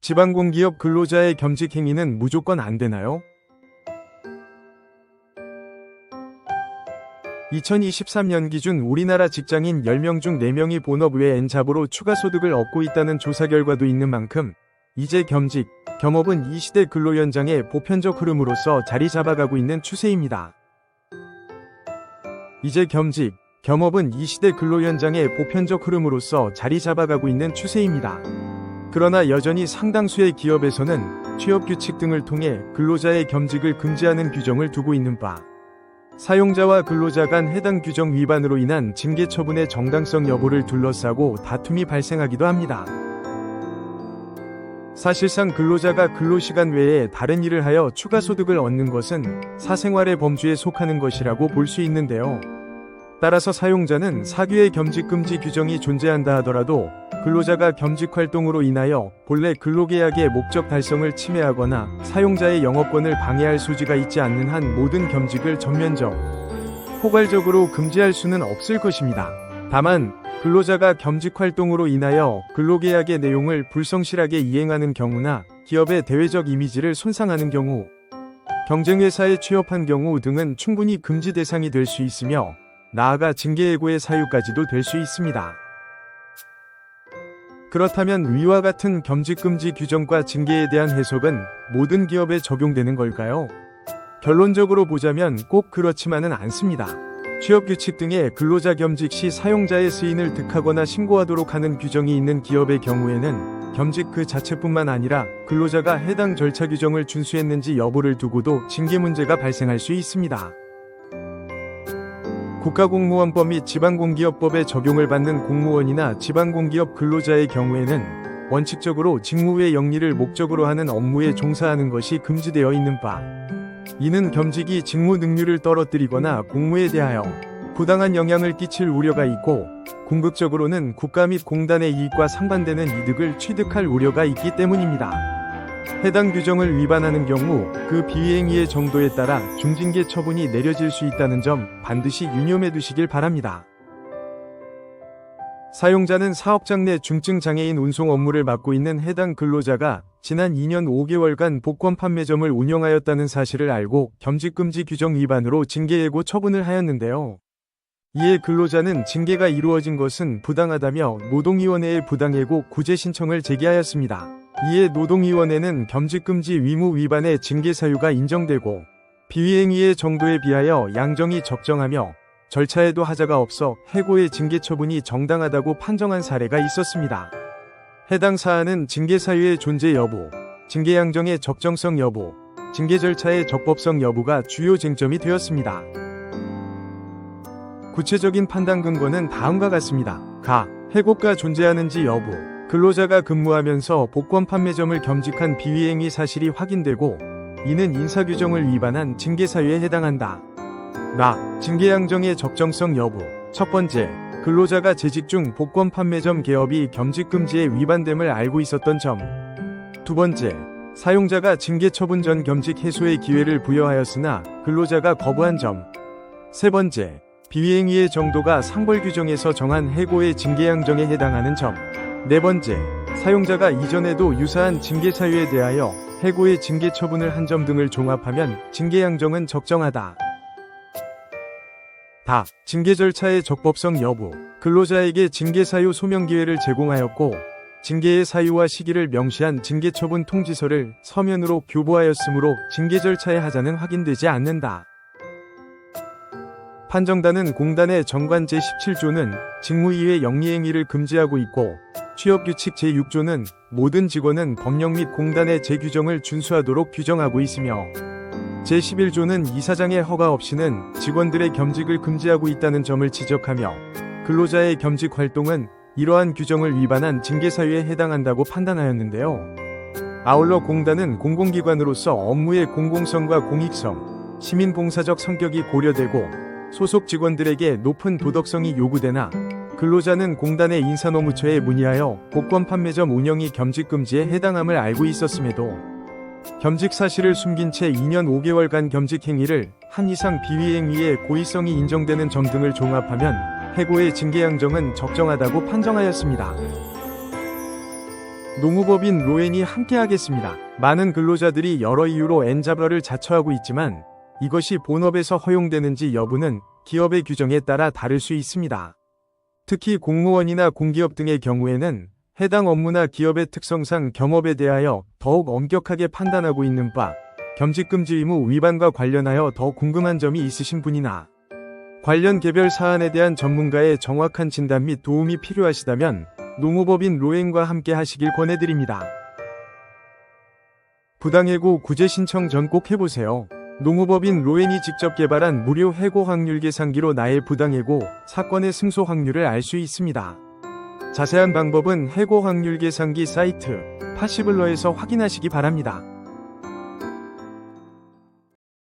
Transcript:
지방공기업 근로자의 겸직 행위는 무조건 안 되나요? 2023년 기준 우리나라 직장인 10명 중 4명이 본업 외 N잡으로 추가 소득을 얻고 있다는 조사 결과도 있는 만큼 이제 겸직, 겸업은 이 시대 근로 현장의 보편적 흐름으로서 자리 잡아가고 있는 추세입니다. 이제 겸직, 겸업은 이 시대 근로 현장의 보편적 흐름으로서 자리 잡아가고 있는 추세입니다. 그러나 여전히 상당수의 기업에서는 취업규칙 등을 통해 근로자의 겸직을 금지하는 규정을 두고 있는 바, 사용자와 근로자 간 해당 규정 위반으로 인한 징계 처분의 정당성 여부를 둘러싸고 다툼이 발생하기도 합니다. 사실상 근로자가 근로시간 외에 다른 일을 하여 추가 소득을 얻는 것은 사생활의 범주에 속하는 것이라고 볼 수 있는데요. 따라서 사용자는 사규의 겸직 금지 규정이 존재한다 하더라도 근로자가 겸직 활동으로 인하여 본래 근로계약의 목적 달성을 침해하거나 사용자의 영업권을 방해할 소지가 있지 않는 한 모든 겸직을 전면적, 포괄적으로 금지할 수는 없을 것입니다. 다만 근로자가 겸직 활동으로 인하여 근로계약의 내용을 불성실하게 이행하는 경우나 기업의 대외적 이미지를 손상하는 경우, 경쟁회사에 취업한 경우 등은 충분히 금지 대상이 될 수 있으며 나아가 징계예고의 사유까지도 될 수 있습니다. 그렇다면 위와 같은 겸직금지 규정과 징계에 대한 해석은 모든 기업에 적용되는 걸까요? 결론적으로 보자면 꼭 그렇지만은 않습니다. 취업규칙 등의 근로자 겸직 시 사용자의 스인을 득하거나 신고하도록 하는 규정이 있는 기업의 경우에는 겸직 그 자체뿐만 아니라 근로자가 해당 절차 규정을 준수했는지 여부를 두고도 징계 문제가 발생할 수 있습니다. 국가공무원법 및 지방공기업법에 적용을 받는 공무원이나 지방공기업 근로자의 경우에는 원칙적으로 직무 외 영리를 목적으로 하는 업무에 종사하는 것이 금지되어 있는 바, 이는 겸직이 직무 능률을 떨어뜨리거나 공무에 대하여 부당한 영향을 끼칠 우려가 있고 궁극적으로는 국가 및 공단의 이익과 상반되는 이득을 취득할 우려가 있기 때문입니다. 해당 규정을 위반하는 경우 그 비행위의 정도에 따라 중징계 처분이 내려질 수 있다는 점 반드시 유념해 두시길 바랍니다. 사용자는 사업장 내 중증 장애인 운송 업무를 맡고 있는 해당 근로자가 지난 2년 5개월간 복권 판매점을 운영하였다는 사실을 알고 겸직금지 규정 위반으로 징계예고 처분을 하였는데요. 이에 근로자는 징계가 이루어진 것은 부당하다며 노동위원회에 부당예고 구제 신청을 제기하였습니다. 이에 노동위원회는 겸직금지 의무 위반의 징계 사유가 인정되고 비위행위의 정도에 비하여 양정이 적정하며 절차에도 하자가 없어 해고의 징계 처분이 정당하다고 판정한 사례가 있었습니다. 해당 사안은 징계 사유의 존재 여부, 징계 양정의 적정성 여부, 징계 절차의 적법성 여부가 주요 쟁점이 되었습니다. 구체적인 판단 근거는 다음과 같습니다. 해고가 존재하는지 여부, 근로자가 근무하면서 복권 판매점을 겸직한 비위행위 사실이 확인되고 이는 인사규정을 위반한 징계 사유에 해당한다. 징계 양정의 적정성 여부. 첫 번째, 근로자가 재직 중 복권 판매점 개업이 겸직금지에 위반됨을 알고 있었던 점. 두 번째, 사용자가 징계 처분 전 겸직 해소의 기회를 부여하였으나 근로자가 거부한 점. 세 번째, 비위행위의 정도가 상벌 규정에서 정한 해고의 징계 양정에 해당하는 점. 네 번째, 사용자가 이전에도 유사한 징계 사유에 대하여 해고의 징계 처분을 한 점 등을 종합하면 징계 양정은 적정하다. 징계 절차의 적법성 여부. 근로자에게 징계 사유 소명 기회를 제공하였고 징계의 사유와 시기를 명시한 징계 처분 통지서를 서면으로 교부하였으므로 징계 절차의 하자는 확인되지 않는다. 판정단은 공단의 정관 제17조는 직무 이외 영리행위를 금지하고 있고 취업규칙 제6조는 모든 직원은 법령 및 공단의 제규정을 준수하도록 규정하고 있으며 제11조는 이사장의 허가 없이는 직원들의 겸직을 금지하고 있다는 점을 지적하며 근로자의 겸직 활동은 이러한 규정을 위반한 징계 사유에 해당한다고 판단하였는데요. 아울러 공단은 공공기관으로서 업무의 공공성과 공익성, 시민봉사적 성격이 고려되고 소속 직원들에게 높은 도덕성이 요구되나 근로자는 공단의 인사노무처에 문의하여 복권 판매점 운영이 겸직금지에 해당함을 알고 있었음에도 겸직 사실을 숨긴 채 2년 5개월간 겸직 행위를 한 이상 비위행위의 고의성이 인정되는 점 등을 종합하면 해고의 징계 양정은 적정하다고 판정하였습니다. 농무법인 로엔이 함께하겠습니다. 많은 근로자들이 여러 이유로 엔잡러를 자처하고 있지만 이것이 본업에서 허용되는지 여부는 기업의 규정에 따라 다를 수 있습니다. 특히 공무원이나 공기업 등의 경우에는 해당 업무나 기업의 특성상 겸업에 대하여 더욱 엄격하게 판단하고 있는 바, 겸직금지 의무 위반과 관련하여 더 궁금한 점이 있으신 분이나 관련 개별 사안에 대한 전문가의 정확한 진단 및 도움이 필요하시다면 농무법인 로엔과 함께 하시길 권해드립니다. 부당해고 구제 신청 전 꼭 해보세요. 농무법인 로엔이 직접 개발한 무료 해고 확률 계산기로 나의 부당해고 사건의 승소 확률을 알 수 있습니다. 자세한 방법은 해고 확률 계산기 사이트 파시블러에서 확인하시기 바랍니다.